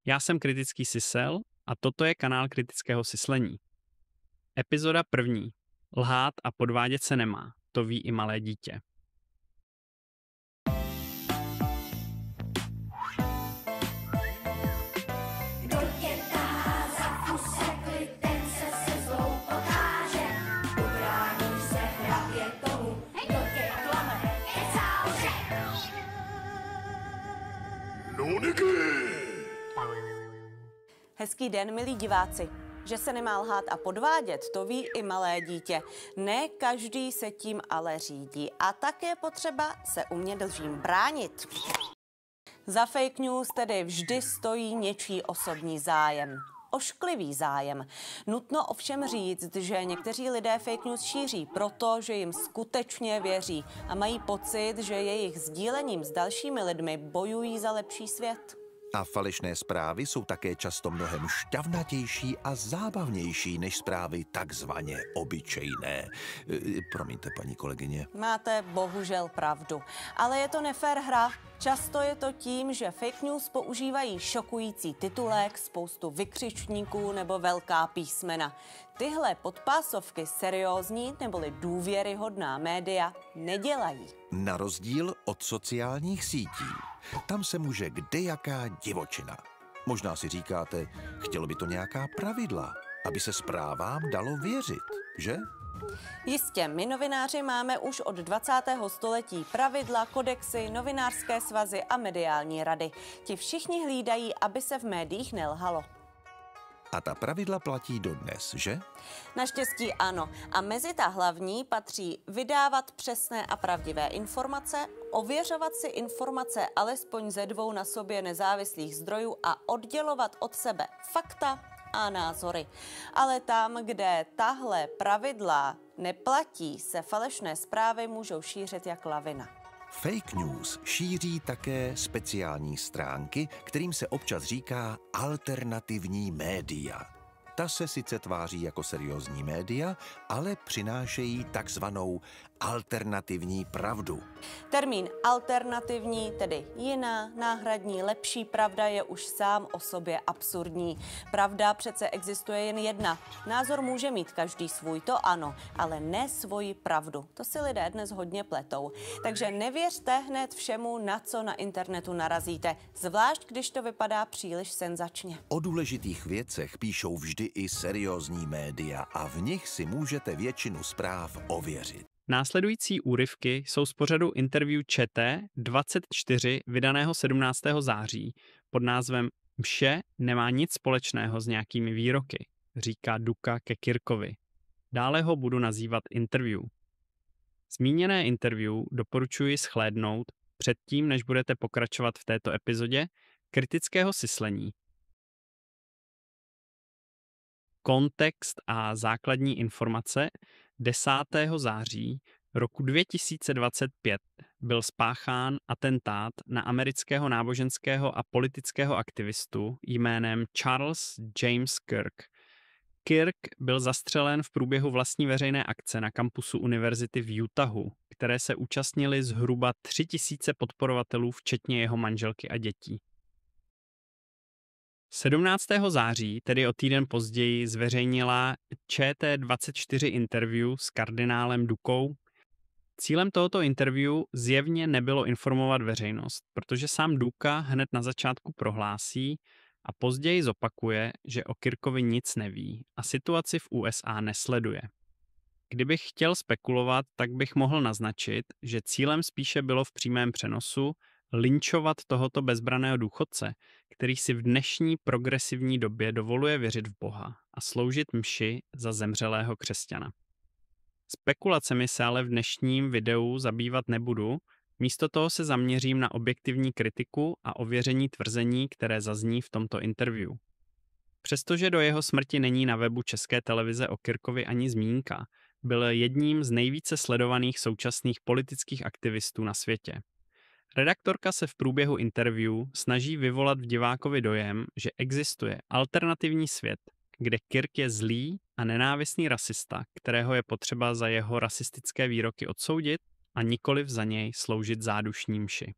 Já jsem kritický sisel a toto je kanál kritického syslení. Epizoda 1. Lhát a podvádět se nemá, to ví i malé dítě. Kdo tě tahá za fusekli, ten se zlou potáže. Ubráníš se hrabě tomu, kdo tě klame, kecá lže. Hezký den, milí diváci. Že se nemá lhát a podvádět, to ví i malé dítě. Ne každý se tím ale řídí a tak je potřeba se umět lžím bránit. Za fake news tedy vždy stojí něčí osobní zájem. Ošklivý zájem. Nutno ovšem říct, že někteří lidé fake news šíří, protože jim skutečně věří a mají pocit, že jejich sdílením s dalšími lidmi bojují za lepší svět. A falešné zprávy jsou také často mnohem šťavnatější a zábavnější než zprávy takzvaně obyčejné. Promiňte, paní kolegyně. Máte bohužel pravdu. Ale je to nefér hra. Často je to tím, že fake news používají šokující titulek, spoustu vykřičníků nebo velká písmena. Tyhle podpásovky seriózní neboli důvěryhodná média nedělají. Na rozdíl od sociálních sítí. Tam se může kdejaká divočina. Možná si říkáte, chtělo by to nějaká pravidla, aby se zprávám dalo věřit, že? Jistě, my novináři máme už od 20. století pravidla, kodexy, novinářské svazy a mediální rady. Ti všichni hlídají, aby se v médiích nelhalo. A ta pravidla platí dodnes, že? Naštěstí ano. A mezi ta hlavní patří vydávat přesné a pravdivé informace, ověřovat si informace alespoň ze 2 na sobě nezávislých zdrojů a oddělovat od sebe fakta a názory. Ale tam, kde tahle pravidla neplatí, se falešné zprávy můžou šířit jak lavina. Fake news šíří také speciální stránky, kterým se občas říká alternativní média. Ta se sice tváří jako seriózní média, ale přinášejí takzvanou alternativní pravdu. Termín alternativní, tedy jiná, náhradní, lepší pravda je už sám o sobě absurdní. Pravda přece existuje jen jedna. Názor může mít každý svůj, to ano, ale ne svoji pravdu. To si lidé dnes hodně pletou. Takže nevěřte hned všemu, na co na internetu narazíte, zvlášť když to vypadá příliš senzačně. O důležitých věcech píšou vždy i seriózní média a v nich si můžete většinu zpráv ověřit. Následující úryvky jsou z pořadu interview ČT24 vydaného 17. září pod názvem Vše nemá nic společného s nějakými výroky, říká Duka ke Kirkovi. Dále ho budu nazývat interview. Zmíněné interview doporučuji shlédnout předtím, než budete pokračovat v této epizodě kritického syslení. Kontext a základní informace 10. září roku 2025 byl spáchán atentát na amerického náboženského a politického aktivistu jménem Charles James Kirk. Kirk byl zastřelen v průběhu vlastní veřejné akce na kampusu univerzity v Utahu, které se účastnili zhruba 3000 podporovatelů, včetně jeho manželky a dětí. 17. září, tedy o týden později, zveřejnila ČT24 interview s kardinálem Dukou. Cílem tohoto interview zjevně nebylo informovat veřejnost, protože sám Duka hned na začátku prohlásí a později zopakuje, že o Kirkovi nic neví a situaci v USA nesleduje. Kdybych chtěl spekulovat, tak bych mohl naznačit, že cílem spíše bylo v přímém přenosu lynčovat tohoto bezbraného důchodce, který si v dnešní progresivní době dovoluje věřit v Boha a sloužit mši za zemřelého křesťana. Spekulacemi se ale v dnešním videu zabývat nebudu, místo toho se zaměřím na objektivní kritiku a ověření tvrzení, které zazní v tomto interview. Přestože do jeho smrti není na webu České televize o Kirkovi ani zmínka, byl jedním z nejvíce sledovaných současných politických aktivistů na světě. Redaktorka se v průběhu interview snaží vyvolat v divákovi dojem, že existuje alternativní svět, kde Kirk je zlý a nenávistný rasista, kterého je potřeba za jeho rasistické výroky odsoudit a nikoliv za něj sloužit zádušní mši.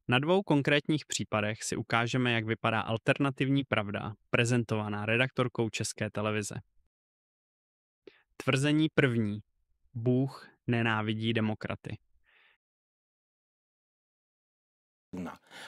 Na 2 konkrétních případech si ukážeme, jak vypadá alternativní pravda, prezentovaná redaktorkou České televize. Tvrzení první. Bůh nenávidí demokraty.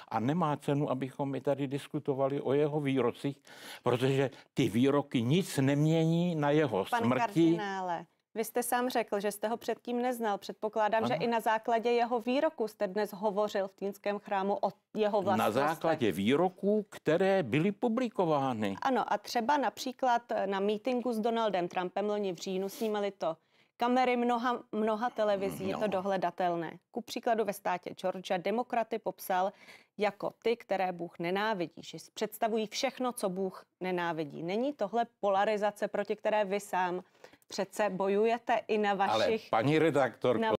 A nemá cenu, abychom my tady diskutovali o jeho výrocích, protože ty výroky nic nemění na jeho Pane smrti. kardinále, vy jste sám řekl, že jste ho předtím neznal. Předpokládám, že i na základě jeho výroku jste dnes hovořil v Týnském chrámu o jeho vlastnostech. Na základě výroků, které byly publikovány. Ano, a třeba například na mítinku s Donaldem Trumpem loni v říjnu snímali to kamery mnoha televizí, je to dohledatelné. Ku příkladu ve státě Georgia demokraty popsal jako ty, které Bůh nenávidí, že představují všechno, co Bůh nenávidí. Není tohle polarizace, proti které vy sám přece bojujete i na vašich... Ale paní redaktorko, na...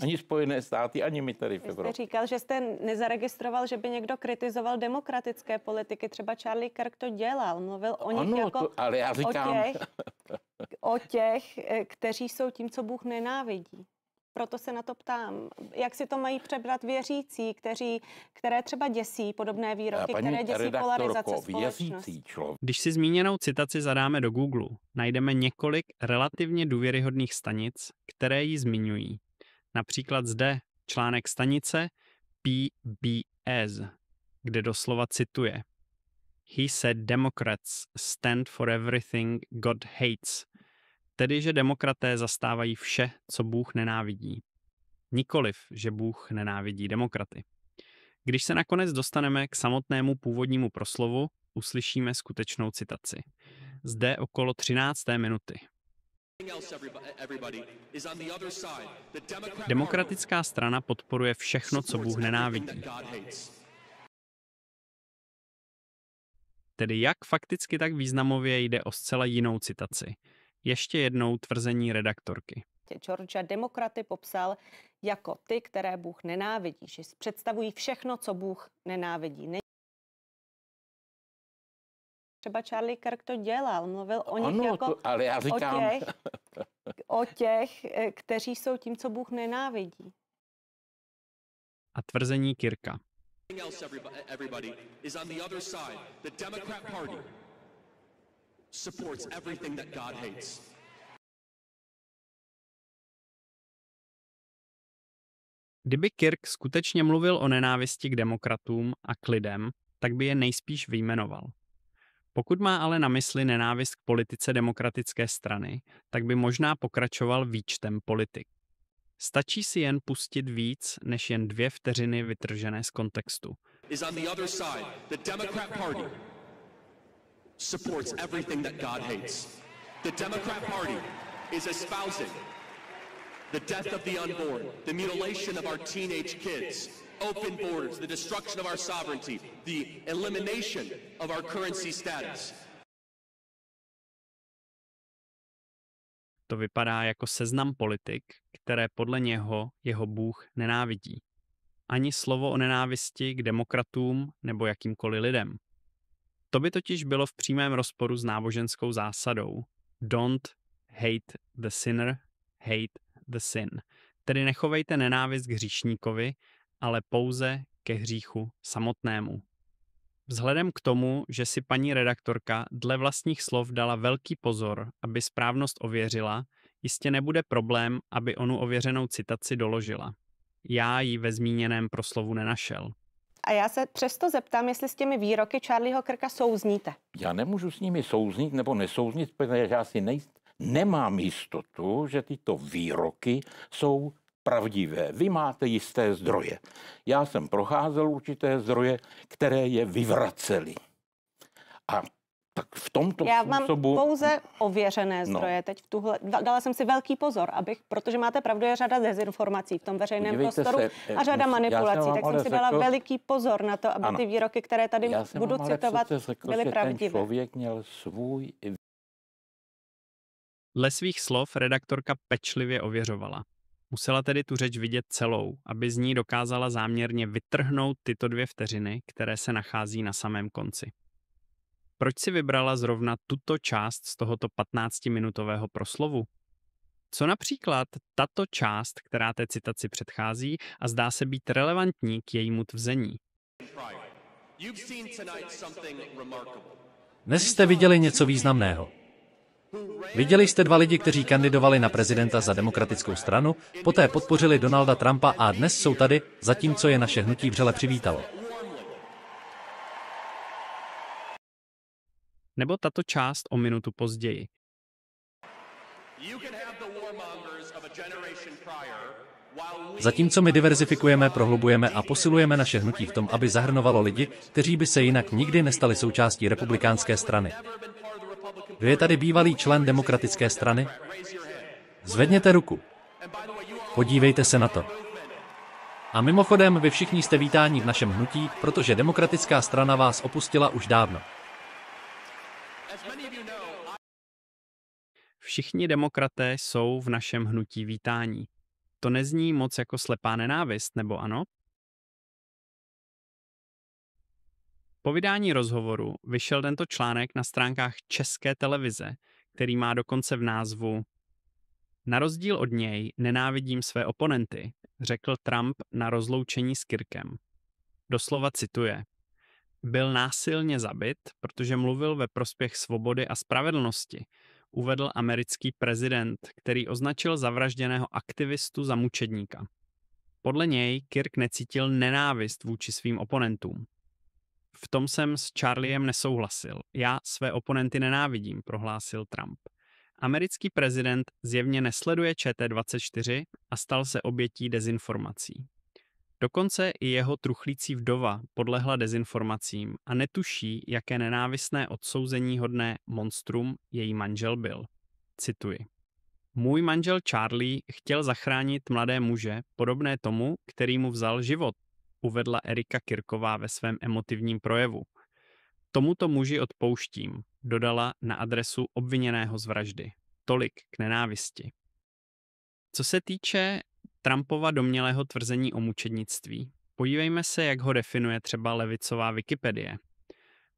ani Spojené státy, ani my tady v Vy jste Evropě. říkal, že jste nezaregistroval, že by někdo kritizoval demokratické politiky. Třeba Charlie Kirk to dělal. Mluvil o nich Ano, jako ale já říkám... o těch, kteří jsou tím, co Bůh nenávidí. Proto se na to ptám. Jak si to mají přebrat věřící, které třeba děsí podobné výroky, které děsí polarizace společnosti? Věřící člověk. Když si zmíněnou citaci zadáme do Google, najdeme několik relativně důvěryhodných stanic, které ji zmiňují. Například zde článek stanice PBS, kde doslova cituje: He said Democrats stand for everything God hates. Tedy, že demokraté zastávají vše, co Bůh nenávidí. Nikoliv, že Bůh nenávidí demokraty. Když se nakonec dostaneme k samotnému původnímu proslovu, uslyšíme skutečnou citaci. Zde okolo 13. minuty. Demokratická strana podporuje všechno, co Bůh nenávidí. Tedy jak fakticky, tak významově jde o zcela jinou citaci. Ještě jednou tvrzení redaktorky. Georgia demokraty popsal jako ty, které Bůh nenávidí, že představují všechno, co Bůh nenávidí. Třeba Charlie Kirk to dělal, mluvil o nich Ano, jako ale já říkám... o těch, kteří jsou tím, co Bůh nenávidí. A tvrzení Kirka. Kdyby Kirk skutečně mluvil o nenávisti k demokratům a k lidem, tak by je nejspíš vyjmenoval. Pokud má ale na mysli nenávist k politice demokratické strany, tak by možná pokračoval výčtem politik. Stačí si jen pustit víc než jen 2 vteřiny vytržené z kontextu. Supports everything that God hates. The Democrat Party is espousing the death of the unborn, the mutilation of our teenage kids, open borders, the destruction of our sovereignty, the elimination of our currency status. To vypadá jako seznam politik, které podle něho jeho Bůh nenávidí. Ani slovo o nenávisti k demokratům nebo jakýmkoliv lidem. To by totiž bylo v přímém rozporu s náboženskou zásadou don't hate the sinner, hate the sin. Tedy nechovejte nenávist k hříšníkovi, ale pouze ke hříchu samotnému. Vzhledem k tomu, že si paní redaktorka dle vlastních slov dala velký pozor, aby správnost ověřila, jistě nebude problém, aby onu ověřenou citaci doložila. Já ji ve zmíněném proslovu nenašel. A já se přesto zeptám, jestli s těmi výroky Charlieho Kirka souzníte. Já nemůžu s nimi souznít nebo nesouznit, protože já si nemám jistotu, že tyto výroky jsou pravdivé. Vy máte jisté zdroje. Já jsem procházel určité zdroje, které je vyvracely. A tak v tomto Já způsobu... mám pouze ověřené zdroje. Teď dala jsem si velký pozor, protože máte pravdu, je řada dezinformací v tom veřejném prostoru a řada manipulací. Tak jsem si dala veliký pozor na to, aby ty výroky, které tady budu citovat, byly pravdivé. Ten člověk měl svůj... Dle svých slov redaktorka pečlivě ověřovala. Musela tedy tu řeč vidět celou, aby z ní dokázala záměrně vytrhnout tyto 2 vteřiny, které se nachází na samém konci. Proč si vybrala zrovna tuto část z tohoto 15-minutového proslovu? Co například tato část, která té citaci předchází a zdá se být relevantní k jejímu tvrzení? Dnes jste viděli něco významného. Viděli jste dva lidi, kteří kandidovali na prezidenta za demokratickou stranu, poté podpořili Donalda Trumpa a dnes jsou tady, zatímco je naše hnutí vřele přivítalo. Nebo tato část o minutu později. Zatímco my diverzifikujeme, prohlubujeme a posilujeme naše hnutí v tom, aby zahrnovalo lidi, kteří by se jinak nikdy nestali součástí republikánské strany. Kdo je tady bývalý člen demokratické strany? Zvedněte ruku. Podívejte se na to. A mimochodem, vy všichni jste vítáni v našem hnutí, protože demokratická strana vás opustila už dávno. Všichni demokraté jsou v našem hnutí vítání. To nezní moc jako slepá nenávist, nebo ano? Po vydání rozhovoru vyšel tento článek na stránkách České televize, který má dokonce v názvu "Na rozdíl od něj nenávidím své oponenty", řekl Trump na rozloučení s Kirkem. Doslova cituje: "Byl násilně zabit, protože mluvil ve prospěch svobody a spravedlnosti", uvedl americký prezident, který označil zavražděného aktivistu za mučedníka. Podle něj Kirk necítil nenávist vůči svým oponentům. "V tom jsem s Charliem nesouhlasil. Já své oponenty nenávidím", prohlásil Trump. Americký prezident zjevně nesleduje ČT24 a stal se obětí dezinformací. Dokonce i jeho truchlící vdova podlehla dezinformacím a netuší, jaké nenávistné odsouzení hodné monstrum její manžel byl. Cituji: "Můj manžel Charlie chtěl zachránit mladé muže, podobné tomu, který mu vzal život", uvedla Erika Kirková ve svém emotivním projevu. "Tomuto muži odpouštím", dodala na adresu obviněného z vraždy. Tolik k nenávisti. Co se týče Trumpova domnělého tvrzení o mučednictví, podívejme se, jak ho definuje třeba levicová Wikipedie.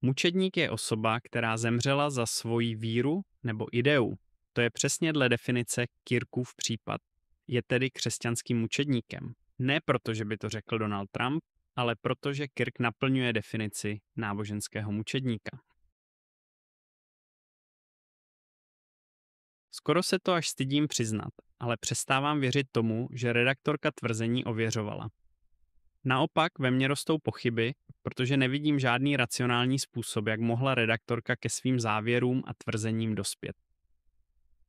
Mučedník je osoba, která zemřela za svoji víru nebo ideu. To je přesně dle definice Kirkův případ. Je tedy křesťanským mučedníkem. Ne proto, že by to řekl Donald Trump, ale protože Kirk naplňuje definici náboženského mučedníka. Skoro se to až stydím přiznat, ale přestávám věřit tomu, že redaktorka tvrzení ověřovala. Naopak ve mně rostou pochyby, protože nevidím žádný racionální způsob, jak mohla redaktorka ke svým závěrům a tvrzením dospět.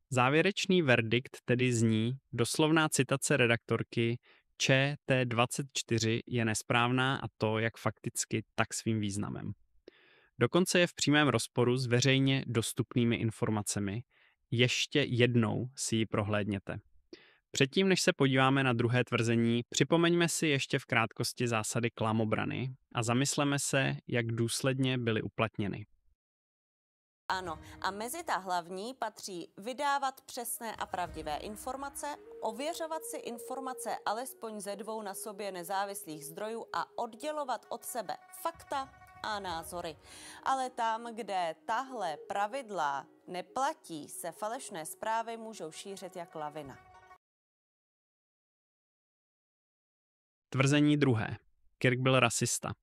Závěrečný verdikt tedy zní, doslovná citace redaktorky: ČT24 je nesprávná, a to jak fakticky, tak svým významem. Dokonce je v přímém rozporu s veřejně dostupnými informacemi. Ještě jednou si ji prohlédněte. Předtím, než se podíváme na druhé tvrzení, připomeňme si ještě v krátkosti zásady klamobrany a zamysleme se, jak důsledně byly uplatněny. Ano, a mezi ta hlavní patří vydávat přesné a pravdivé informace, ověřovat si informace alespoň ze 2 na sobě nezávislých zdrojů a oddělovat od sebe fakta a názory. Ale tam, kde tahle pravidla neplatí, se falešné zprávy můžou šířit jak lavina. Tvrzení druhé. Kirk byl rasista.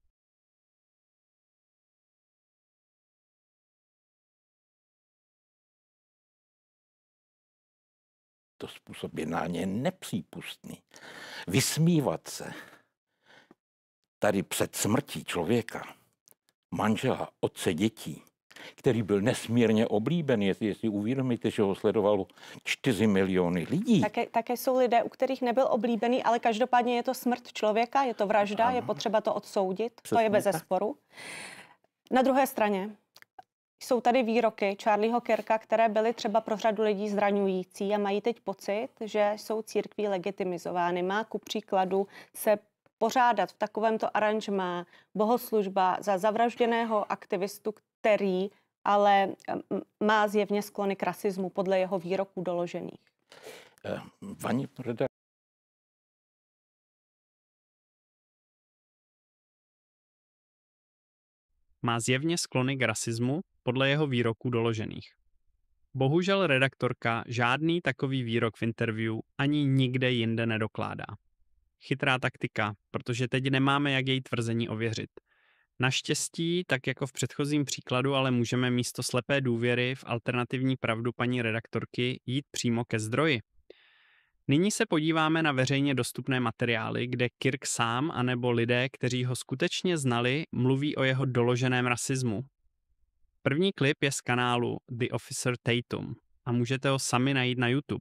To způsob jednání je nepřípustný. Vysmívat se tady před smrtí člověka, manžela, otce dětí, který byl nesmírně oblíben, jestli uvědomíte, že ho sledovalo 4 miliony lidí. Také jsou lidé, u kterých nebyl oblíbený, ale každopádně je to smrt člověka, je to vražda, ano. Je potřeba to odsoudit, přesně, to je bez zesporu. Na druhé straně jsou tady výroky Charlieho Kirka, které byly třeba pro řadu lidí zraňující a mají teď pocit, že jsou církví legitimizovány. Má ku příkladu se pořádat v takovémto aranžmá bohoslužba za zavražděného aktivistu, který ale má zjevně sklony k rasismu podle jeho výroků doložených. Má zjevně sklony k rasismu, podle jeho výroků doložených. Bohužel redaktorka žádný takový výrok v interview ani nikde jinde nedokládá. Chytrá taktika, protože teď nemáme jak její tvrzení ověřit. Naštěstí, tak jako v předchozím příkladu, ale můžeme místo slepé důvěry v alternativní pravdu paní redaktorky jít přímo ke zdroji. Nyní se podíváme na veřejně dostupné materiály, kde Kirk sám anebo lidé, kteří ho skutečně znali, mluví o jeho doloženém rasismu. První klip je z kanálu The Officer Tatum a můžete ho sami najít na YouTube.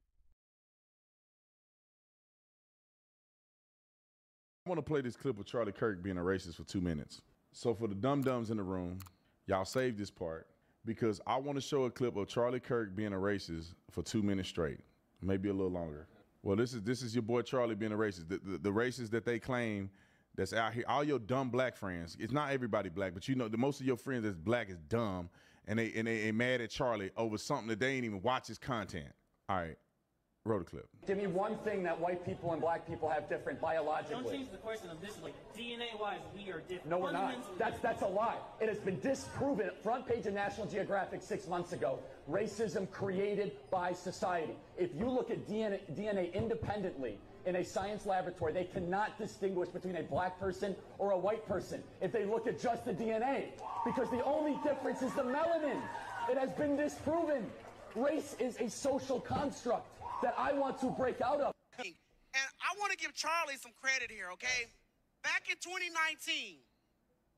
I want to play this clip of Charlie Kirk being a racist for 2 minutes. So for the dum-dums in the room, y'all save this part because I want to show a clip of Charlie Kirk being a racist for 2 minutes straight, maybe a little longer. Well, this is your boy Charlie being a racist. The racist that they claim that's out here, all your dumb black friends. It's not everybody black, but you know, the most of your friends that's black is dumb, and they mad at Charlie over something that they ain't even watch his content. All right, roll the clip. Give me one thing that white people and black people have different biologically. Don't change the question of this. Like DNA-wise, we are different. No, we're not. That's a lie. It has been disproven. Front page of National Geographic 6 months ago. Racism created by society. If you look at DNA independently in a science laboratory, they cannot distinguish between a black person or a white person if they look at just the DNA, because the only difference is the melanin. It has been disproven. Race is a social construct that I want to break out of. And I want to give Charlie some credit here, okay? Back in 2019,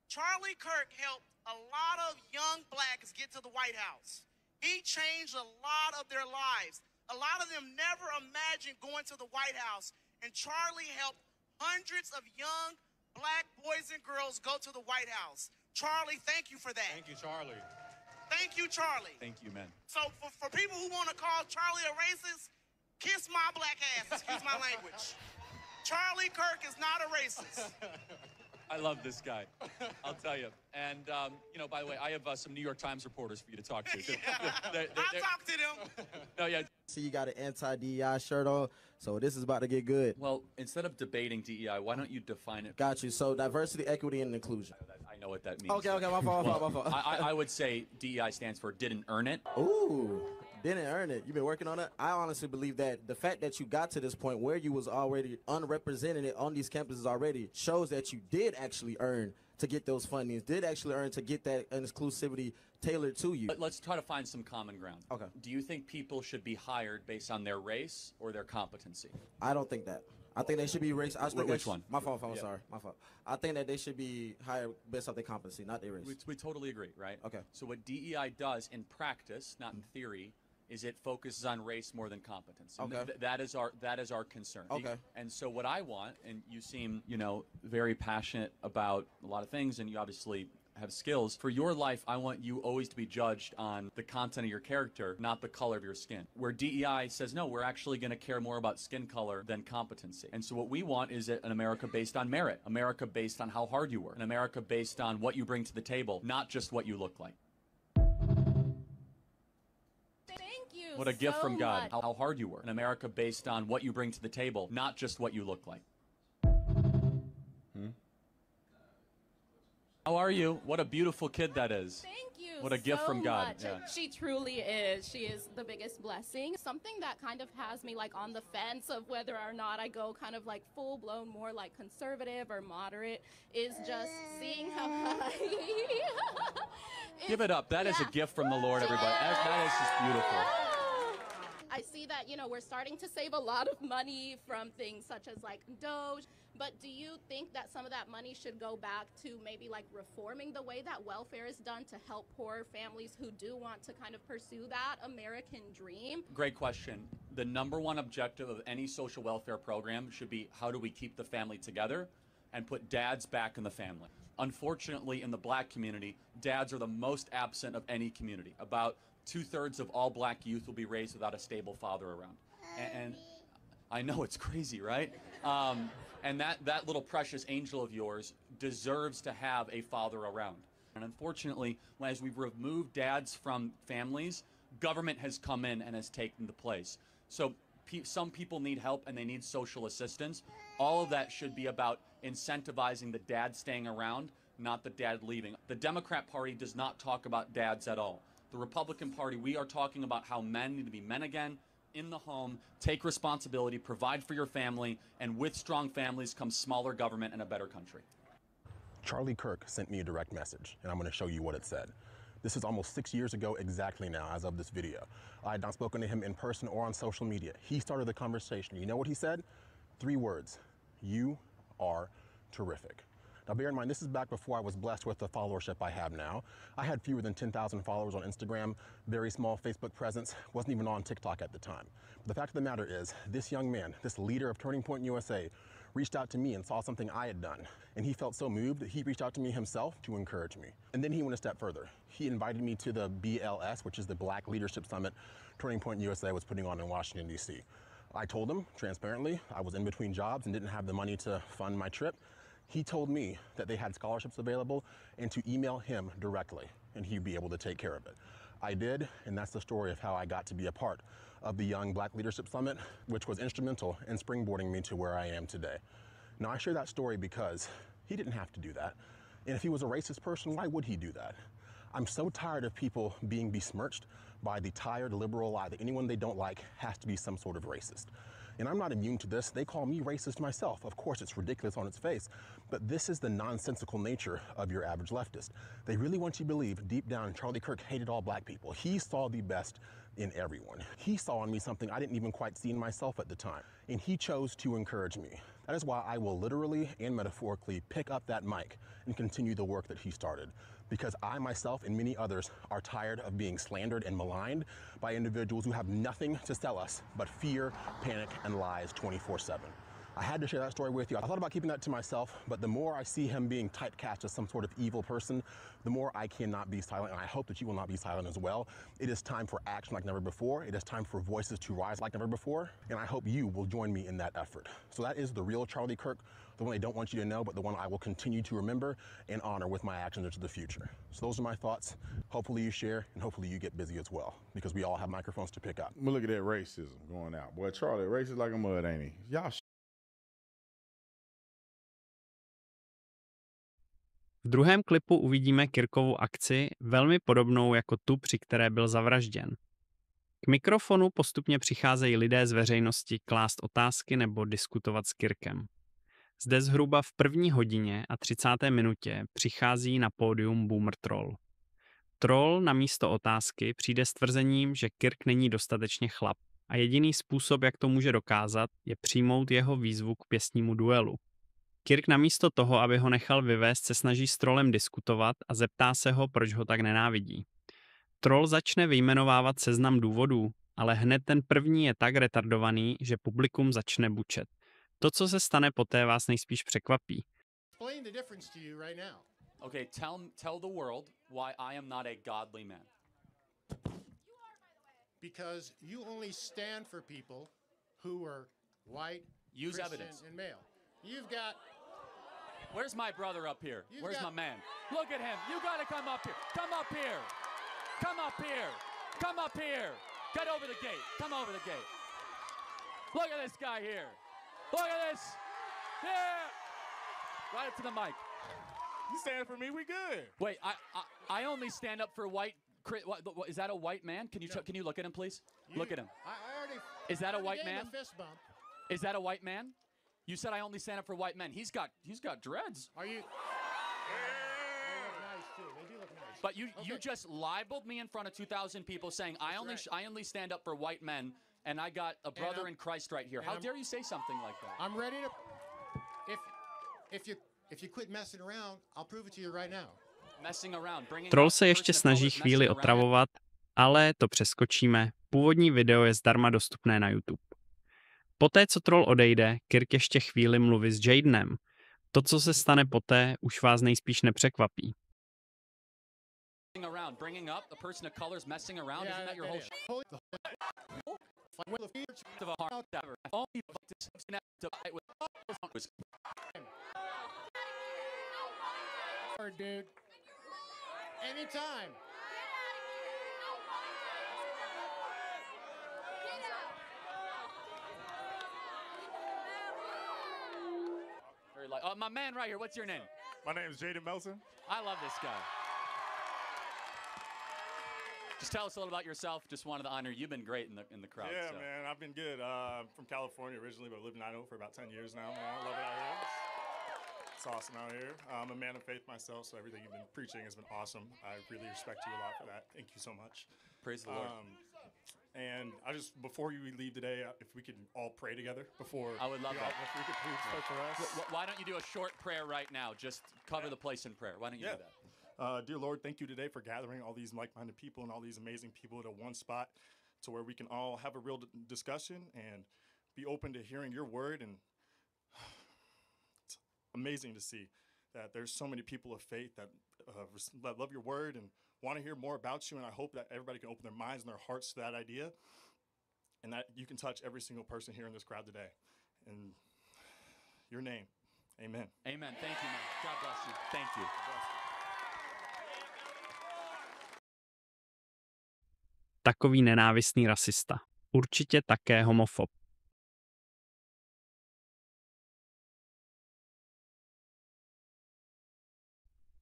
Charlie Kirk helped a lot of young blacks get to the White House. He changed a lot of their lives. A lot of them never imagined going to the White House, and Charlie helped hundreds of young black boys and girls go to the White House. Charlie, thank you for that. Thank you, Charlie. Thank you, Charlie. Thank you, man. So for people who want to call Charlie a racist, kiss my black ass, excuse my language. Charlie Kirk is not a racist. I love this guy. I'll tell you. And, you know, by the way, I have some New York Times reporters for you to talk to. I'll talk to them. No, yeah. See, you got an anti-DEI shirt on, so this is about to get good. Well, instead of debating DEI, why don't you define it? Got you. So diversity, equity, and inclusion. I know what that means. Okay, my fault. I would say DEI stands for didn't earn it. Ooh. Didn't earn it. You've been working on it. I honestly believe that the fact that you got to this point where you was already unrepresented on these campuses already shows that you did actually earn to get those fundings, did actually earn to get that exclusivity tailored to you. But let's try to find some common ground. Okay. Do you think people should be hired based on their race or their competency? I don't think that. I think they should be race. Which one? My fault. I'm sorry. My fault. I think that they should be hired based off their competency, not their race. We totally agree, right? Okay. So what DEI does in practice, not in theory, is it focuses on race more than competence. And Okay. that is our concern. Okay. And so what I want, and you seem, you know, very passionate about a lot of things, and you obviously have skills. For your life, I want you always to be judged on the content of your character, not the color of your skin. Where DEI says, no, we're actually going to care more about skin color than competency. And so what we want is an America based on merit, America based on how hard you work, an America based on what you bring to the table, not just what you look like. What a gift from God. How hard you work. An America based on what you bring to the table, not just what you look like. How are you? What a beautiful kid that is. Thank you. What a gift from God. Much. Yeah. She truly is. She is the biggest blessing. Something that kind of has me like on the fence of whether or not I go kind of like full blown more like conservative or moderate is just seeing how Give it up. That is a gift from the Lord, everybody. That is just beautiful. I see that, you know, we're starting to save a lot of money from things such as like Doge, but do you think that some of that money should go back to maybe like reforming the way that welfare is done to help poor families who do want to kind of pursue that American dream? Great question. The number one objective of any social welfare program should be how do we keep the family together and put dads back in the family. Unfortunately, in the black community, dads are the most absent of any community. About 2/3 of all black youth will be raised without a stable father around. And I know it's crazy, right? And that little precious angel of yours deserves to have a father around. And unfortunately, as we've removed dads from families, government has come in and has taken the place. So some people need help and they need social assistance. All of that should be about incentivizing the dad staying around not the dad leaving. The Democrat Party does not talk about dads at all. The Republican Party, we are talking about how men need to be men again, in the home, take responsibility, provide for your family, and with strong families comes smaller government and a better country. Charlie Kirk sent me a direct message, and I'm going to show you what it said. This is almost 6 years ago exactly now, as of this video. I had not spoken to him in person or on social media. He started the conversation. You know what he said? 3 words. You are terrific. Now, bear in mind, this is back before I was blessed with the followership I have now. I had fewer than 10,000 followers on Instagram, very small Facebook presence, wasn't even on TikTok at the time. But the fact of the matter is, this young man, this leader of Turning Point USA, reached out to me and saw something I had done. And he felt so moved that he reached out to me himself to encourage me. And then he went a step further. He invited me to the BLS, which is the Black Leadership Summit Turning Point USA was putting on in Washington, D.C. I told him, transparently, I was in between jobs and didn't have the money to fund my trip. He told me that they had scholarships available and to email him directly, and he'd be able to take care of it. I did, and that's the story of how I got to be a part of the Young Black Leadership Summit, which was instrumental in springboarding me to where I am today. Now, I share that story because he didn't have to do that. And if he was a racist person, why would he do that? I'm so tired of people being besmirched by the tired liberal lie that anyone they don't like has to be some sort of racist. And I'm not immune to this. They call me racist myself. Of course, it's ridiculous on its face, but this is the nonsensical nature of your average leftist. They really want you to believe deep down Charlie Kirk hated all black people. He saw the best in everyone. He saw in me something I didn't even quite see in myself at the time, and he chose to encourage me. That is why I will literally and metaphorically pick up that mic and continue the work that he started. Because I myself and many others are tired of being slandered and maligned by individuals who have nothing to sell us but fear, panic, and lies 24/7. I had to share that story with you. I thought about keeping that to myself, but the more I see him being typecast as some sort of evil person, the more I cannot be silent, and I hope that you will not be silent as well. It is time for action like never before. It is time for voices to rise like never before, and I hope you will join me in that effort. So that is the real Charlie Kirk, the one they don't want you to know, but the one I will continue to remember and honor with my actions into the future. So those are my thoughts. Hopefully you share, and hopefully you get busy as well, because we all have microphones to pick up. Well, look at that racism going out. Boy, Charlie, racist like a mud, ain't he? Y'all V druhém klipu uvidíme Kirkovu akci velmi podobnou jako tu, při které byl zavražděn. K mikrofonu postupně přicházejí lidé z veřejnosti klást otázky nebo diskutovat s Kirkem. Zde zhruba v 1. hodině a 30. minutě přichází na pódium Boomer Troll. Troll na místo otázky přijde s tvrzením, že Kirk není dostatečně chlap a jediný způsob, jak to může dokázat, je přijmout jeho výzvu k pěstnímu duelu. Kirk namísto toho, aby ho nechal vyvést, se snaží s Trollem diskutovat a zeptá se ho, proč ho tak nenávidí. Troll začne vyjmenovávat seznam důvodů, ale hned ten první je tak retardovaný, že publikum začne bučet. To, co se stane poté, vás nejspíš překvapí. Explain the difference to you right now. Okay, tell the world why I am not a godly man. Because you only stand for people who are white, Use Christian, evidence. and male. You've got... Where's my brother up here? Where's my man? Look at him. You got to come up here. Come up here. Come up here. Come up here. Get over the gate. Come over the gate. Look at this guy here. Look at this. Yeah. Right up to the mic. You stand for me, we good. Wait, I only stand up for white. What, is that a white man? Can you look at him, please? Look at him. I already... Is that a white gave him man? a fist bump. Is that a white man? You said I only stand up for white men. He's got dreads. Are you... They look nice, too. They do look nice. But you just libeled me in front of 2,000 people saying I only stand up for white men, and I got a brother in Christ right here. How dare you say something like that? I'm ready to... If you quit messing around, I'll prove it to you right now. Messing around. Troll se ještě snaží chvíli otravovat, ale to přeskočíme. Původní video je zdarma dostupné na YouTube. Poté, co Troll odejde, Kirk ještě chvíli mluví s Jadenem. To, co se stane poté, už vás nejspíš nepřekvapí. Dude. Anytime. My man right here, what's your name? My name is Jaden Melson. I love this guy. Just tell us a little about yourself. Just wanted to honor you've been great in the crowd. Yeah, so. man, I've been good. I'm from California originally, but lived in Idaho for about 10 years now, man. I love it out here. It's awesome out here. I'm a man of faith myself, so everything you've been preaching has been awesome. I really respect you a lot for that. Thank you so much. Praise the Lord. And I just, before you leave today, if we could all pray together before. I would love that. If we could please pray for us. Why don't you do a short prayer right now? Just cover the place in prayer. Why don't you do that? Dear Lord, thank you today for gathering all these like-minded people and all these amazing people at a one spot to where we can all have a real discussion and be open to hearing your word. And it's amazing to see that there's so many people of faith that love your word and want to hear more about you. And I hope that everybody can open their minds and their hearts to that idea and that you can touch every single person here in this crowd today. In your name, amen. Amen. Thank you, man. God bless you. Thank you. Takový nenávistný rasista. Určitě také homofob.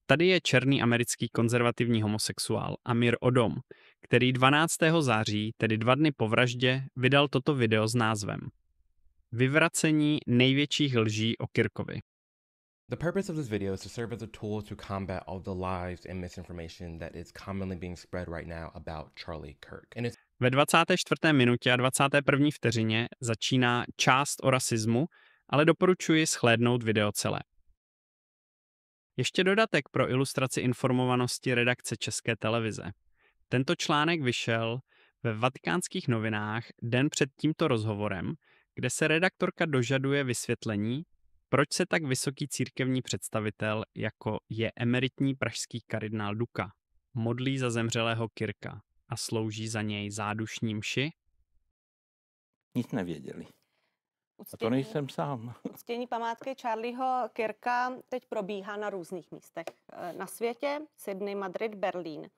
Tady je černý americký konzervativní homosexuál Amir Odom, který 12. září, tedy 2 dny po vraždě, vydal toto video s názvem Vyvracení největších lží o Kirkovi. The purpose of this video is to serve as a tool to combat all the lies and misinformation that is commonly being spread right now about Charlie Kirk. Ve 24. minutě a 21. vteřině začíná část o rasismu, ale doporučuji shlédnout video celé. Ještě dodatek pro ilustraci informovanosti redakce České televize. Tento článek vyšel ve Vatikánských novinách den před tímto rozhovorem, kde se redaktorka dožaduje vysvětlení, proč se tak vysoký církevní představitel, jako je emeritní pražský kardinál Duka, modlí za zemřelého Kirka a slouží za něj zádušní mši? Nic nevěděli. A to nejsem sám. Uctění památky Charlieho Kirka teď probíhá na různých místech na světě, Sydney, Madrid, Berlín.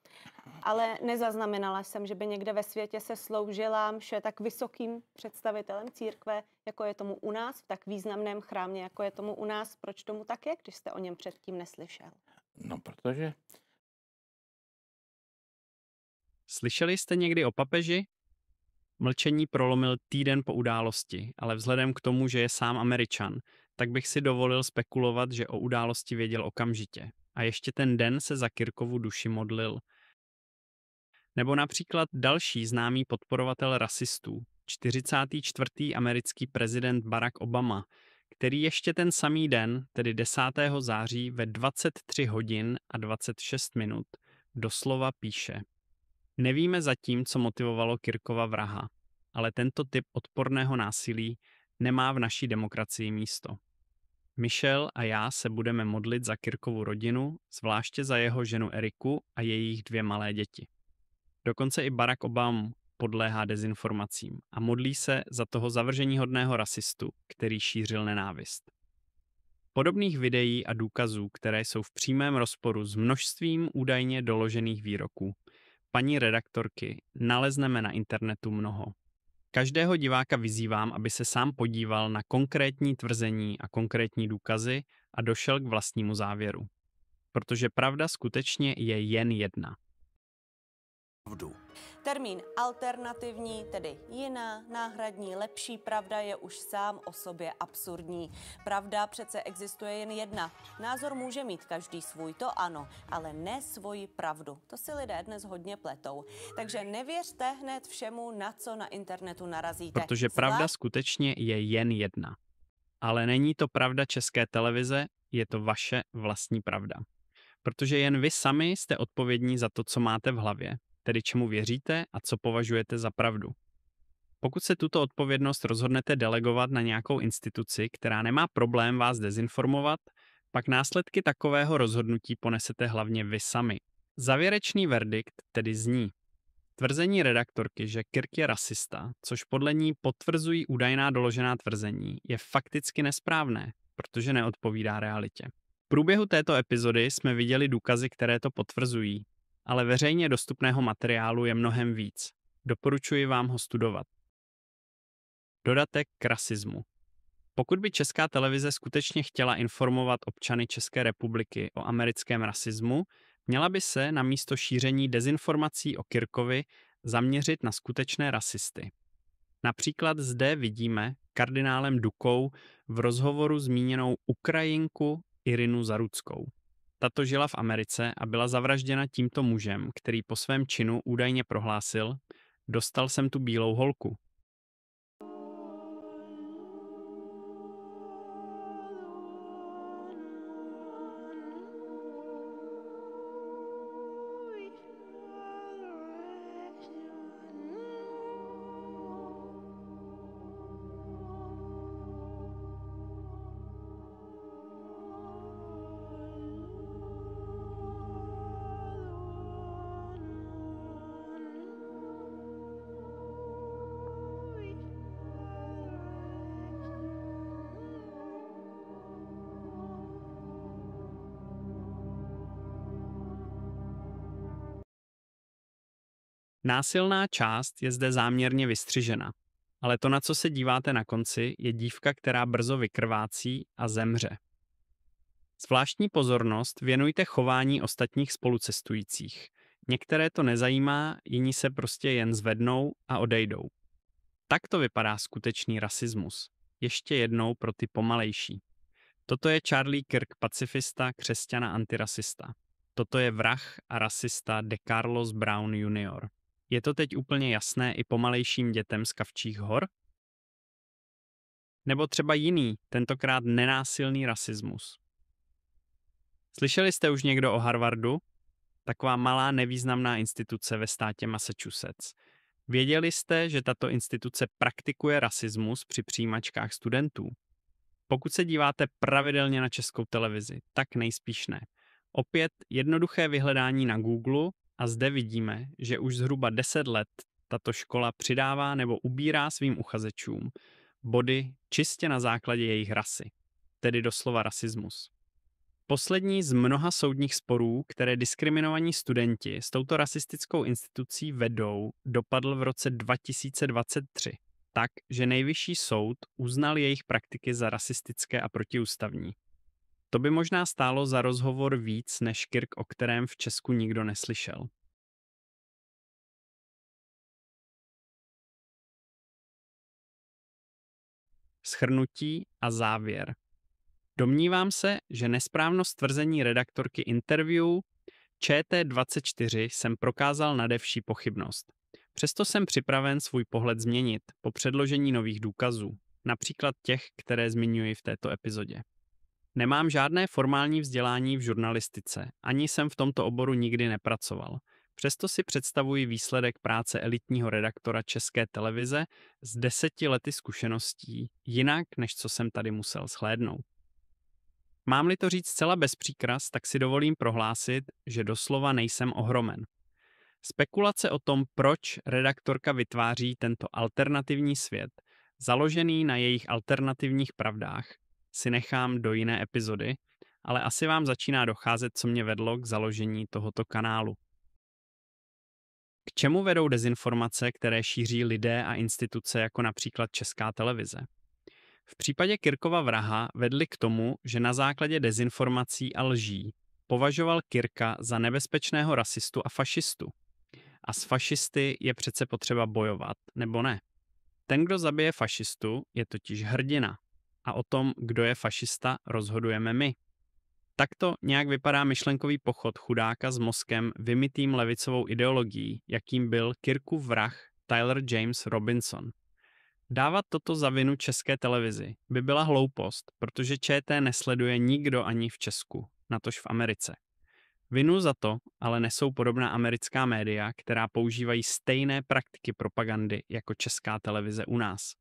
Ale nezaznamenala jsem, že by někde ve světě se sloužila mše tak vysokým představitelem církve, jako je tomu u nás, v tak významném chrámě, jako je tomu u nás. Proč tomu tak je, když jste o něm předtím neslyšel? No, protože... Slyšeli jste někdy o papeži? Mlčení prolomil týden po události, ale vzhledem k tomu, že je sám Američan, tak bych si dovolil spekulovat, že o události věděl okamžitě. A ještě ten den se za Kirkovu duši modlil. Nebo například další známý podporovatel rasistů, 44. americký prezident Barack Obama, který ještě ten samý den, tedy 10. září ve 23 hodin a 26 minut, doslova píše: Nevíme zatím, co motivovalo Kirkova vraha, ale tento typ odporného násilí nemá v naší demokracii místo. Michelle a já se budeme modlit za Kirkovu rodinu, zvláště za jeho ženu Eriku a jejich 2 malé děti. Dokonce i Barack Obama podléhá dezinformacím a modlí se za toho zavrženíhodného rasistu, který šířil nenávist. Podobných videí a důkazů, které jsou v přímém rozporu s množstvím údajně doložených výroků, paní redaktorky, nalezneme na internetu mnoho. Každého diváka vyzývám, aby se sám podíval na konkrétní tvrzení a konkrétní důkazy a došel k vlastnímu závěru. Protože pravda skutečně je jen jedna. Termín alternativní, tedy jiná, náhradní, lepší pravda je už sám o sobě absurdní. Pravda přece existuje jen jedna. Názor může mít každý svůj, to ano, ale ne svoji pravdu. To si lidé dnes hodně pletou. Takže nevěřte hned všemu, na co na internetu narazíte. Protože pravda skutečně je jen jedna. Ale není to pravda České televize, je to vaše vlastní pravda. Protože jen vy sami jste odpovědní za to, co máte v hlavě, tedy čemu věříte a co považujete za pravdu. Pokud se tuto odpovědnost rozhodnete delegovat na nějakou instituci, která nemá problém vás dezinformovat, pak následky takového rozhodnutí ponesete hlavně vy sami. Závěrečný verdikt tedy zní: tvrzení redaktorky, že Kirk je rasista, což podle ní potvrzují údajná doložená tvrzení, je fakticky nesprávné, protože neodpovídá realitě. V průběhu této epizody jsme viděli důkazy, které to potvrzují, ale veřejně dostupného materiálu je mnohem víc. Doporučuji vám ho studovat. Dodatek k rasismu. Pokud by Česká televize skutečně chtěla informovat občany České republiky o americkém rasismu, měla by se na místo šíření dezinformací o Kirkovi zaměřit na skutečné rasisty. Například zde vidíme kardinálem Dukou v rozhovoru zmíněnou Ukrajinku Irinu Zarudskou. Tato žila v Americe a byla zavražděna tímto mužem, který po svém činu údajně prohlásil: "Dostal jsem tu bílou holku." Násilná část je zde záměrně vystřižena, ale to, na co se díváte na konci, je dívka, která brzo vykrvácí a zemře. Zvláštní pozornost věnujte chování ostatních spolucestujících. Některé to nezajímá, jiní se prostě jen zvednou a odejdou. Tak to vypadá skutečný rasismus. Ještě jednou pro ty pomalejší. Toto je Charlie Kirk, pacifista, křesťana, antirasista. Toto je vrah a rasista De Carlos Brown Jr. Je to teď úplně jasné i pomalejším dětem z Kavčích hor? Nebo třeba jiný, tentokrát nenásilný rasismus? Slyšeli jste už někdo o Harvardu? Taková malá nevýznamná instituce ve státě Massachusetts. Věděli jste, že tato instituce praktikuje rasismus při přijímačkách studentů? Pokud se díváte pravidelně na Českou televizi, tak nejspíš ne. Opět jednoduché vyhledání na Google a zde vidíme, že už zhruba 10 let tato škola přidává nebo ubírá svým uchazečům body čistě na základě jejich rasy, tedy doslova rasismus. Poslední z mnoha soudních sporů, které diskriminovaní studenti s touto rasistickou institucí vedou, dopadl v roce 2023, tak, že Nejvyšší soud uznal jejich praktiky za rasistické a protiústavní. To by možná stálo za rozhovor víc než Kirk, o kterém v Česku nikdo neslyšel. Shrnutí a závěr. Domnívám se, že nesprávnost tvrzení redaktorky interview ČT24 jsem prokázal nade vší pochybnost. Přesto jsem připraven svůj pohled změnit po předložení nových důkazů, například těch, které zmiňuji v této epizodě. Nemám žádné formální vzdělání v žurnalistice, ani jsem v tomto oboru nikdy nepracoval. Přesto si představuji výsledek práce elitního redaktora České televize s 10 lety zkušeností jinak, než co jsem tady musel shlédnout. Mám-li to říct zcela bez příkras, tak si dovolím prohlásit, že doslova nejsem ohromen. Spekulace o tom, proč redaktorka vytváří tento alternativní svět, založený na jejich alternativních pravdách, si nechám do jiné epizody, ale asi vám začíná docházet, co mě vedlo k založení tohoto kanálu. K čemu vedou dezinformace, které šíří lidé a instituce jako například Česká televize? V případě Kirkova vraha vedly k tomu, že na základě dezinformací a lží považoval Kirka za nebezpečného rasistu a fašistu. A s fašisty je přece potřeba bojovat, nebo ne? Ten, kdo zabije fašistu, je totiž hrdina. A o tom, kdo je fašista, rozhodujeme my. Takto nějak vypadá myšlenkový pochod chudáka s mozkem vymytým levicovou ideologií, jakým byl Kirkův vrah Tyler James Robinson. Dávat toto za vinu České televizi by byla hloupost, protože ČT nesleduje nikdo ani v Česku, natož v Americe. Vinu za to ale nesou podobná americká média, která používají stejné praktiky propagandy jako Česká televize u nás.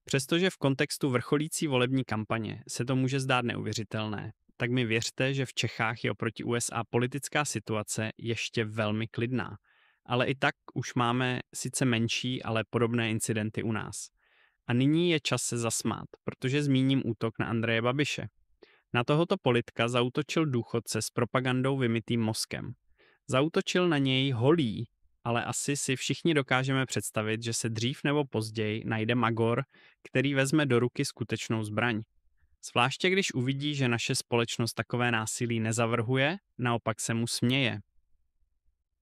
Přestože v kontextu vrcholící volební kampaně se to může zdát neuvěřitelné, tak mi věřte, že v Čechách je oproti USA politická situace ještě velmi klidná. Ale i tak už máme sice menší, ale podobné incidenty u nás. A nyní je čas se zasmát, protože zmíním útok na Andreje Babiše. Na tohoto politika zaútočil důchodce s propagandou vymytým mozkem. Zaútočil na něj holý, ale asi si všichni dokážeme představit, že se dřív nebo později najde magor, který vezme do ruky skutečnou zbraň. Zvláště když uvidí, že naše společnost takové násilí nezavrhuje, naopak se mu směje.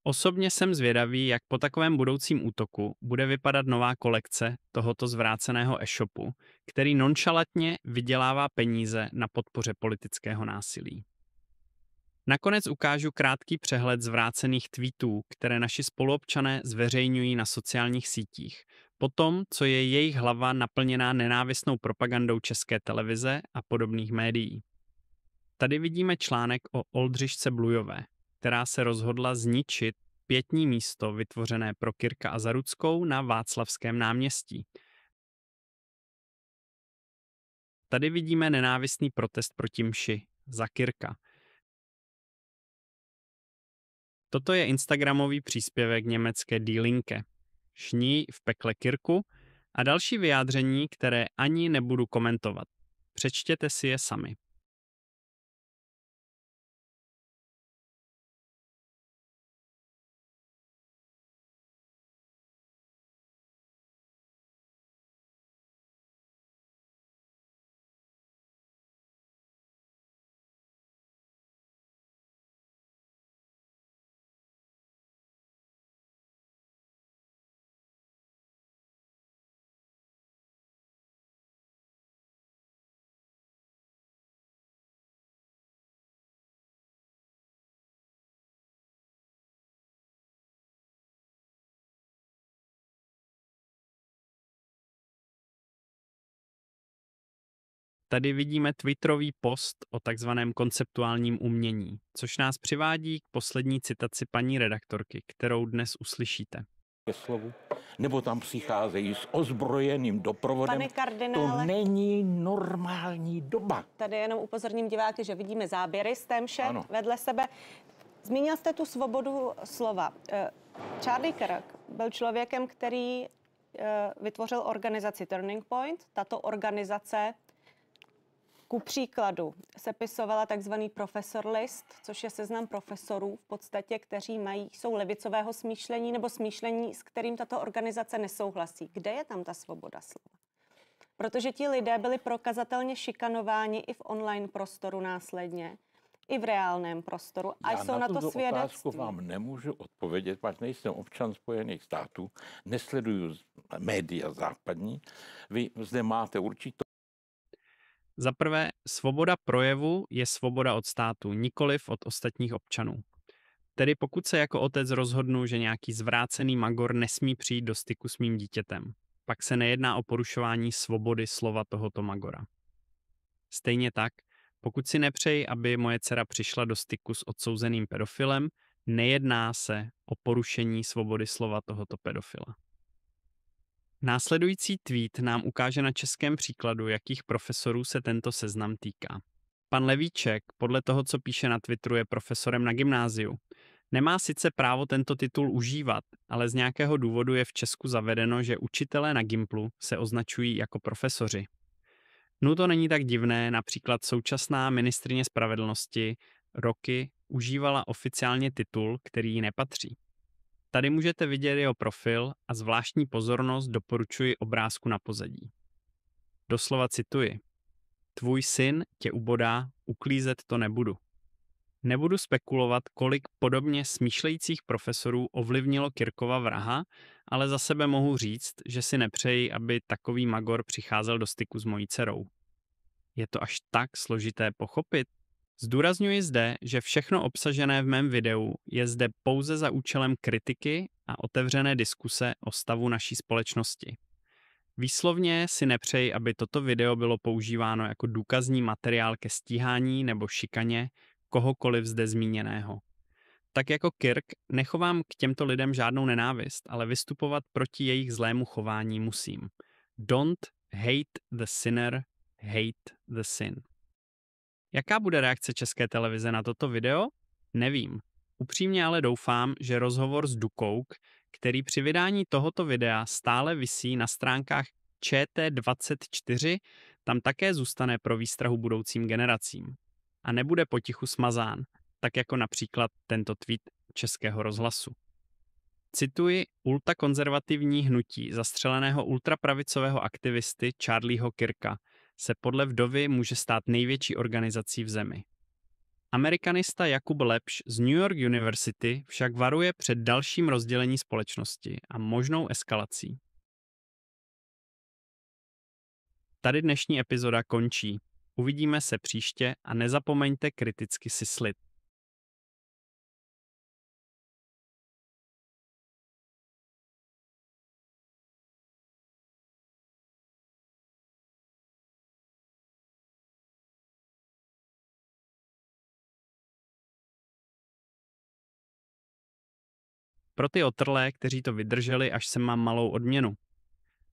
Osobně jsem zvědavý, jak po takovém budoucím útoku bude vypadat nová kolekce tohoto zvráceného e-shopu, který nonšalantně vydělává peníze na podpoře politického násilí. Nakonec ukážu krátký přehled zvrácených tweetů, které naši spoluobčané zveřejňují na sociálních sítích, potom, co je jejich hlava naplněná nenávistnou propagandou České televize a podobných médií. Tady vidíme článek o Oldřišce Blujové, která se rozhodla zničit pietní místo vytvořené pro Kirka a Zarudskou na Václavském náměstí. Tady vidíme nenávistný protest proti mši za Kirka. Toto je instagramový příspěvek německé Die Linke. Šní v pekle Kirku a další vyjádření, které ani nebudu komentovat. Přečtěte si je sami. Tady vidíme twitterový post o takzvaném konceptuálním umění, což nás přivádí k poslední citaci paní redaktorky, kterou dnes uslyšíte. Ke slovu, nebo tam přicházejí s ozbrojeným doprovodem. Pane kardinále, to není normální doba. Tady jenom upozorním diváky, že vidíme záběry z té mše vedle sebe. Zmínil jste tu svobodu slova. Charlie Kirk byl člověkem, který vytvořil organizaci Turning Point. Tato organizace ku příkladu sepisovala takzvaný professor list, což je seznam profesorů v podstatě, kteří jsou levicového smýšlení nebo smýšlení, s kterým tato organizace nesouhlasí. Kde je tam ta svoboda slova? Protože ti lidé byli prokazatelně šikanováni i v online prostoru následně, i v reálném prostoru. A jsou na to svědectví. Já otázku vám nemůžu odpovědět, protože nejsem občan Spojených států, nesleduju média západní. Vy zde máte určitou. Za prvé, svoboda projevu je svoboda od státu, nikoliv od ostatních občanů. Tedy pokud se jako otec rozhodnu, že nějaký zvrácený magor nesmí přijít do styku s mým dítětem, pak se nejedná o porušování svobody slova tohoto magora. Stejně tak, pokud si nepřeji, aby moje dcera přišla do styku s odsouzeným pedofilem, nejedná se o porušení svobody slova tohoto pedofila. Následující tweet nám ukáže na českém příkladu, jakých profesorů se tento seznam týká. Pan Levíček, podle toho, co píše na Twitteru, je profesorem na gymnáziu. Nemá sice právo tento titul užívat, ale z nějakého důvodu je v Česku zavedeno, že učitelé na Gimplu se označují jako profesoři. No to není tak divné, například současná ministryně spravedlnosti roky užívala oficiálně titul, který jí nepatří. Tady můžete vidět jeho profil a zvláštní pozornost doporučuji obrázku na pozadí. Doslova cituji. Tvůj syn tě ubodá, uklízet to nebudu. Nebudu spekulovat, kolik podobně smýšlejících profesorů ovlivnilo Kirkova vraha, ale za sebe mohu říct, že si nepřeji, aby takový magor přicházel do styku s mojí dcerou. Je to až tak složité pochopit? Zdůrazňuji zde, že všechno obsažené v mém videu je zde pouze za účelem kritiky a otevřené diskuse o stavu naší společnosti. Výslovně si nepřeji, aby toto video bylo používáno jako důkazní materiál ke stíhání nebo šikaně kohokoliv zde zmíněného. Tak jako Kirk nechovám k těmto lidem žádnou nenávist, ale vystupovat proti jejich zlému chování musím. Don't hate the sinner, hate the sin. Jaká bude reakce České televize na toto video? Nevím. Upřímně ale doufám, že rozhovor s Dukouk, který při vydání tohoto videa stále visí na stránkách ČT24, tam také zůstane pro výstrahu budoucím generacím. A nebude potichu smazán, tak jako například tento tweet Českého rozhlasu. Cituji ultrakonzervativní hnutí zastřeleného ultrapravicového aktivisty Charlieho Kirka se podle vdovy může stát největší organizací v zemi. Amerikanista Jakub Lepš z New York University však varuje před dalším rozdělení společnosti a možnou eskalací. Tady dnešní epizoda končí. Uvidíme se příště a nezapomeňte kriticky syslit. Pro ty otrlé, kteří to vydrželi, až sem mám malou odměnu.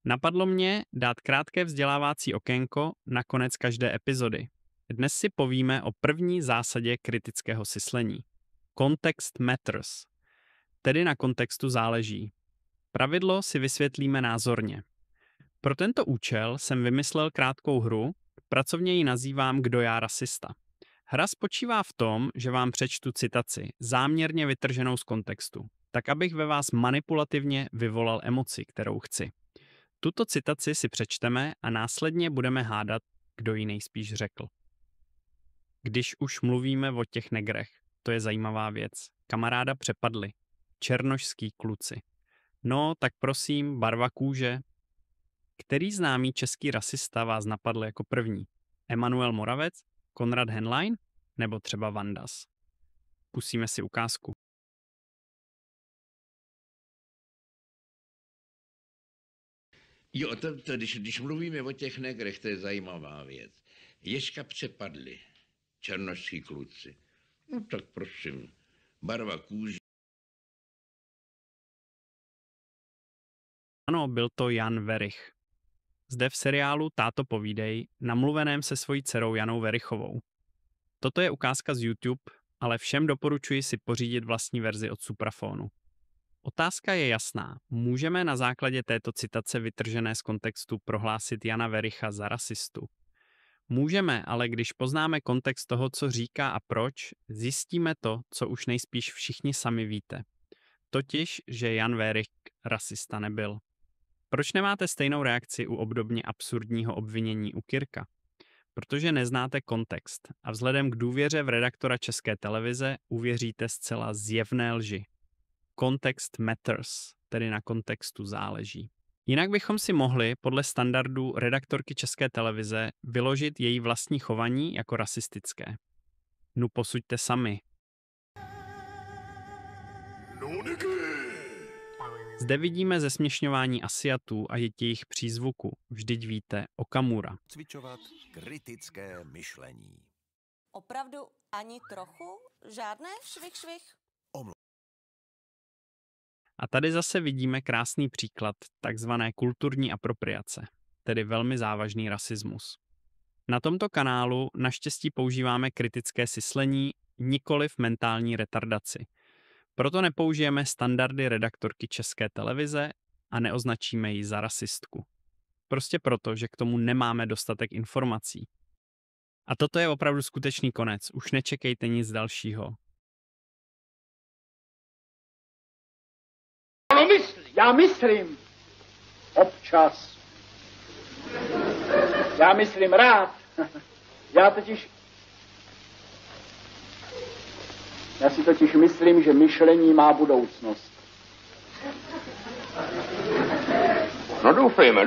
Napadlo mě dát krátké vzdělávací okénko na konec každé epizody. Dnes si povíme o první zásadě kritického syslení. Context matters. Tedy na kontextu záleží. Pravidlo si vysvětlíme názorně. Pro tento účel jsem vymyslel krátkou hru, pracovně ji nazývám Kdo já rasista. Hra spočívá v tom, že vám přečtu citaci, záměrně vytrženou z kontextu, tak abych ve vás manipulativně vyvolal emoci, kterou chci. Tuto citaci si přečteme a následně budeme hádat, kdo ji nejspíš řekl. Když už mluvíme o těch negrech, to je zajímavá věc. Kamaráda přepadli. Černošský kluci. No, tak prosím, barva kůže. Který známý český rasista vás napadl jako první? Emanuel Moravec, Konrad Henlein nebo třeba Vandas? Pustíme si ukázku. Jo, když mluvíme o těch negrech, to je zajímavá věc. Ježka přepadli, černošský kluci. No tak prosím, barva kůže. Ano, byl to Jan Werich. Zde v seriálu Táto povídej, namluveném se svojí dcerou Janou Werichovou. Toto je ukázka z YouTube, ale všem doporučuji si pořídit vlastní verzi od Suprafonu. Otázka je jasná. Můžeme na základě této citace vytržené z kontextu prohlásit Jana Wericha za rasistu? Můžeme, ale když poznáme kontext toho, co říká a proč, zjistíme to, co už nejspíš všichni sami víte. Totiž, že Jan Werich rasista nebyl. Proč nemáte stejnou reakci u obdobně absurdního obvinění u Kirka? Protože neznáte kontext a vzhledem k důvěře v redaktora České televize uvěříte zcela zjevné lži. Context matters, tedy na kontextu záleží. Jinak bychom si mohli podle standardu redaktorky České televize vyložit její vlastní chování jako rasistické. Nu posuďte sami. Zde vidíme zesměšňování Asiatů a jejich přízvuku. Vždyť víte, Okamura. Cvičovat kritické myšlení. Opravdu ani trochu? Žádné švih? A tady zase vidíme krásný příklad takzvané kulturní apropriace, tedy velmi závažný rasismus. Na tomto kanálu naštěstí používáme kritické syslení, nikoliv mentální retardaci. Proto nepoužijeme standardy redaktorky České televize a neoznačíme ji za rasistku. Prostě proto, že k tomu nemáme dostatek informací. A toto je opravdu skutečný konec, už nečekejte nic dalšího. Já myslím občas. Já myslím rád. Já si totiž myslím, že myšlení má budoucnost. No doufejme.